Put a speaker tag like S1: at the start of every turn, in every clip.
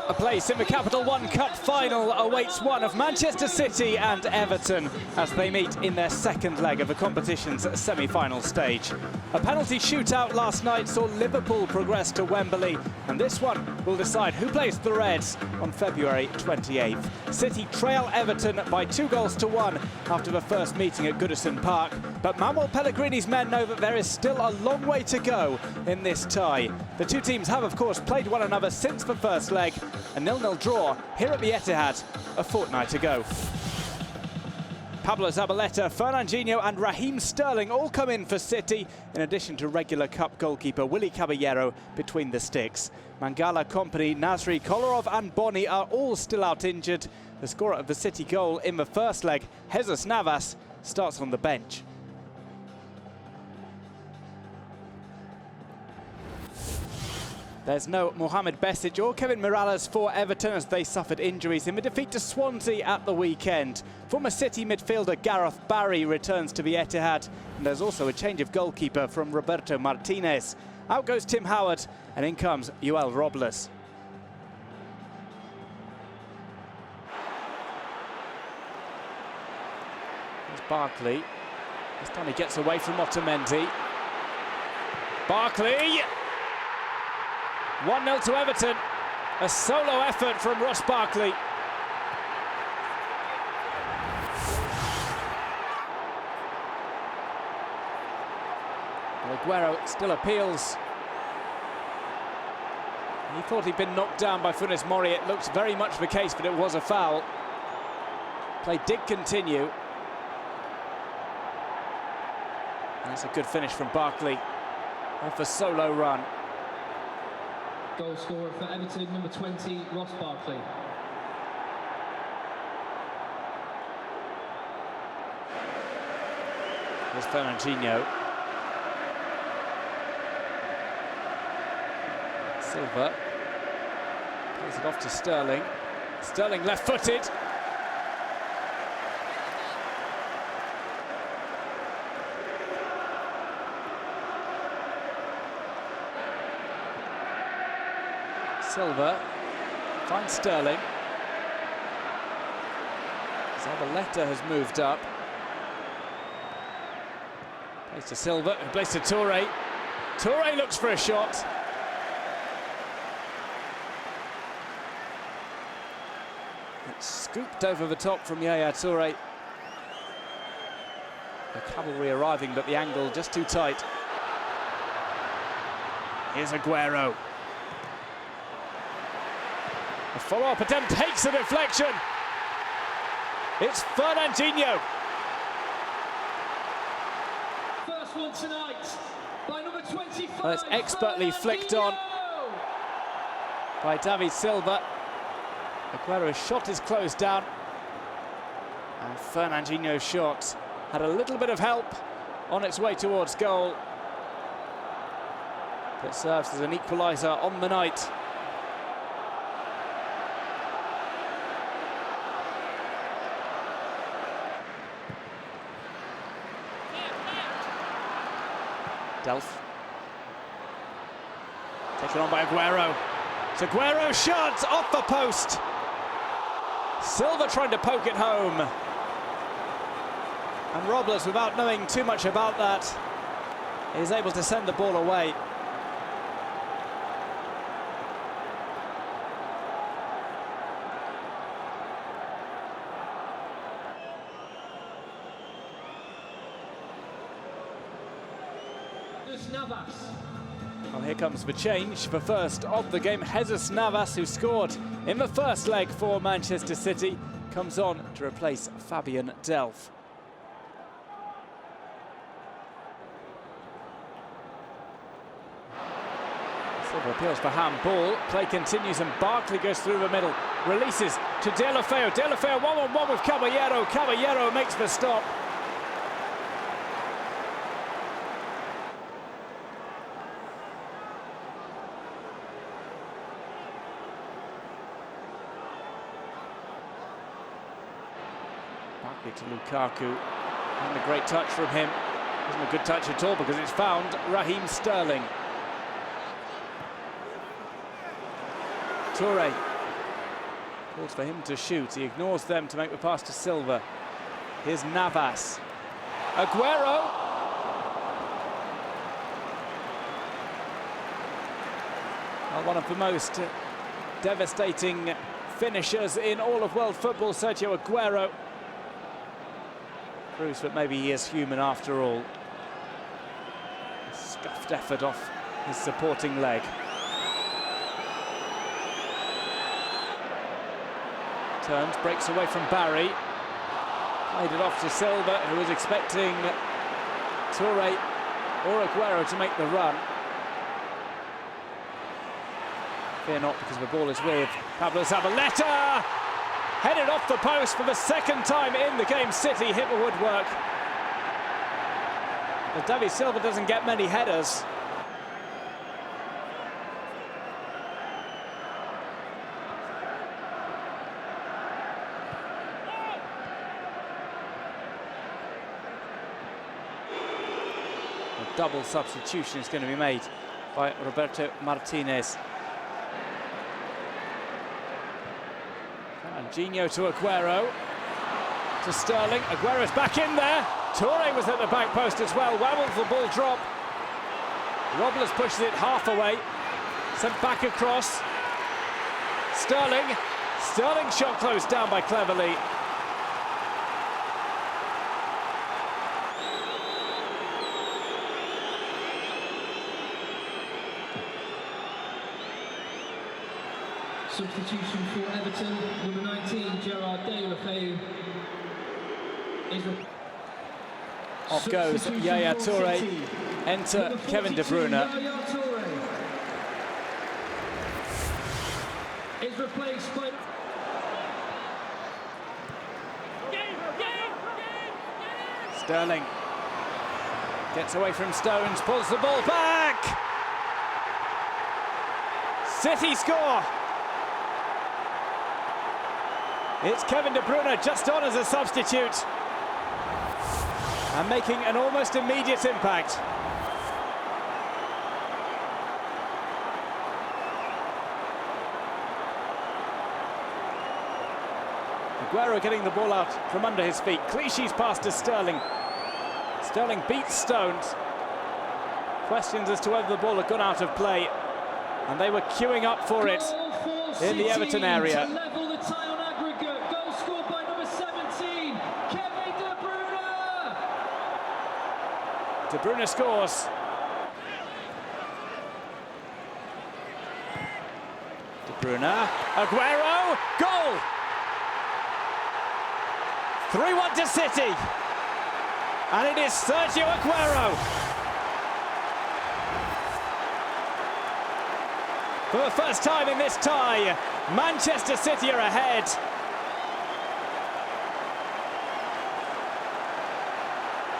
S1: A place in the Capital One Cup final awaits one of Manchester City and Everton as they meet in their second leg of the competition's semi-final stage. A penalty shootout last night saw Liverpool progress to Wembley, and this one will decide who plays the Reds on February 28th. City trail Everton by 2-1 after the first meeting at Goodison Park, but Manuel Pellegrini's men know that there is still a long way to go in this tie. The two teams have, of course, played one another since the first leg, a 0-0 draw here at the Etihad a fortnight ago. Pablo Zabaleta, Fernandinho and Raheem Sterling all come in for City, in addition to regular cup goalkeeper Willy Caballero between the sticks. Mangala, Kompany, Nasri, Kolarov and Boni are all still out injured. The scorer of the City goal in the first leg, Jesus Navas, starts on the bench. There's no Mohamed Besic or Kevin Mirallas for Everton as they suffered injuries in the defeat to Swansea at the weekend. Former City midfielder Gareth Barry returns to the Etihad, and there's also a change of goalkeeper from Roberto Martinez. Out goes Tim Howard, and in comes Joel Robles. Here's Barkley. This time he gets away from Otamendi. Barkley! 1-0 to Everton. A solo effort from Ross Barkley. Aguero still appeals. He thought he'd been knocked down by Funes Mori. It looks very much the case, but it was a foul. Play did continue. That's a good finish from Barkley off a solo run.
S2: Goal scorer for Everton, number 20, Ross Barkley.
S1: Here's Fernandinho. Silva plays it off to Sterling. Sterling left-footed. Silva finds Sterling. Zabaleta has moved up. Plays to Silva, who plays to Toure. Toure looks for a shot. It's scooped over the top from Yaya Toure. The cavalry arriving, but the angle just too tight. Here's Aguero. A follow-up attempt takes a deflection. It's Fernandinho.
S2: First one tonight by number 25.
S1: Well, it's expertly flicked on by David Silva. Aguero's shot is closed down, and Fernandinho's shot had a little bit of help on its way towards goal. It serves as an equaliser on the night. Delph. Taken on by Aguero. It's Aguero's shot off the post. Silva trying to poke it home. And Robles, without knowing too much about that, is able to send the ball away.
S2: Navas.
S1: Well, here comes the change. The first of the game, Jesus Navas, who scored in the first leg for Manchester City, comes on to replace Fabian Delph. Silva appeals for handball. Play continues and Barkley goes through the middle. Releases to Deulofeu. Deulofeu 1-on-1 with Caballero. Caballero makes the stop. Barkley to Lukaku, and a great touch from him. Wasn't a good touch at all because it's found Raheem Sterling. Toure Calls for him to shoot. He ignores them to make the pass to Silva. Here's Navas. Aguero. Well, one of the most devastating finishers in all of world football, Sergio Aguero. Proves that maybe he is human after all. A scuffed effort off his supporting leg. Turns, breaks away from Barry. Played it off to Silva, who was expecting Toure or Aguero to make the run. Fear not, because the ball is with Pablo Zabaleta. Headed off the post for the second time in the game. City hit the woodwork. But David Silva doesn't get many headers. A double substitution is going to be made by Roberto Martinez. Angelino to Aguero, to Sterling. Aguero's back in there. Toure was at the back post as well. Where will the ball drop? Robles pushes it half away. Sent back across. Sterling. Sterling shot closed down by Cleverley.
S2: Substitution for Everton, number 19, Gerard Deulofeu.
S1: Off goes Yaya Toure. Enter Kevin De Bruyne.
S2: Yaya Toure is replaced by...
S1: Sterling gets away from Stones, pulls the ball back. City score. It's Kevin De Bruyne just on as a substitute and making an almost immediate impact. Aguero getting the ball out from under his feet. Clichy's pass to Sterling. Sterling beats Stones. Questions as to whether the ball had gone out of play, and they were queuing up for it in the Everton area. De Bruyne scores. De Bruyne, Aguero, goal! 3-1 to City. And it is Sergio Aguero. For the first time in this tie, Manchester City are ahead.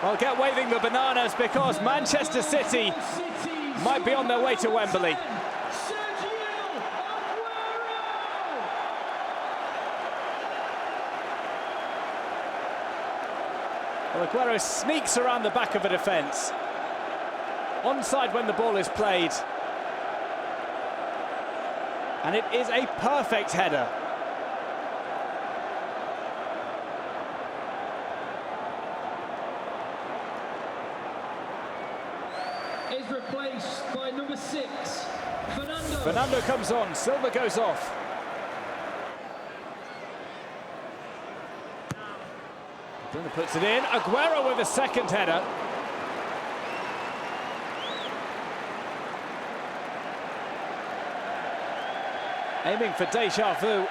S1: Well, get waving the bananas, because Manchester City might be on their way to Wembley. Well, Aguero sneaks around the back of a defence. Onside when the ball is played. And it is a perfect header.
S2: Is replaced by number 6, Fernando.
S1: Fernando comes on, Silva goes off. Bruno puts it in, Aguero with a second header. Aiming for deja vu.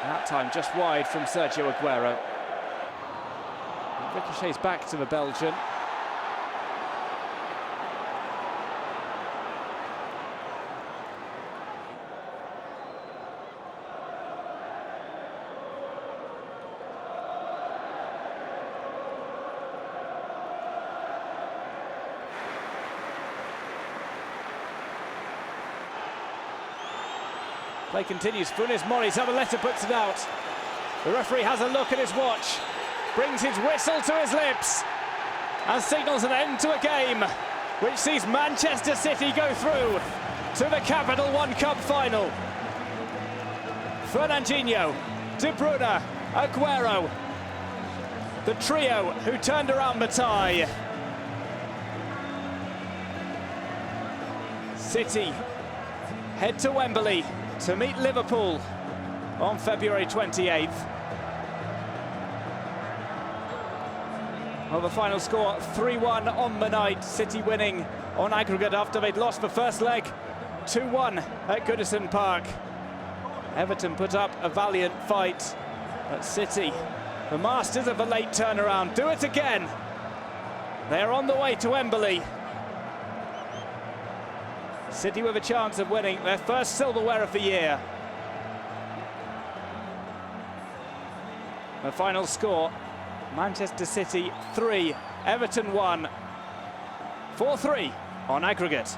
S1: That time just wide from Sergio Aguero. Ricochets back to the Belgian. Play continues. Funes Mori, Zabaleta puts it out. The referee has a look at his watch, brings his whistle to his lips, and signals an end to a game which sees Manchester City go through to the Capital One Cup final. Fernandinho, De Bruyne, Aguero, the trio who turned around the tie. City head to Wembley to meet Liverpool on February 28th. Well, the final score 3-1 on the night. City winning on aggregate after they'd lost the first leg 2-1 at Goodison Park. Everton put up a valiant fight, but City, the masters of the late turnaround, do it again. They're on the way to Wembley. City with a chance of winning their first silverware of the year. The final score, Manchester City 3, Everton 1, 4-3 on aggregate.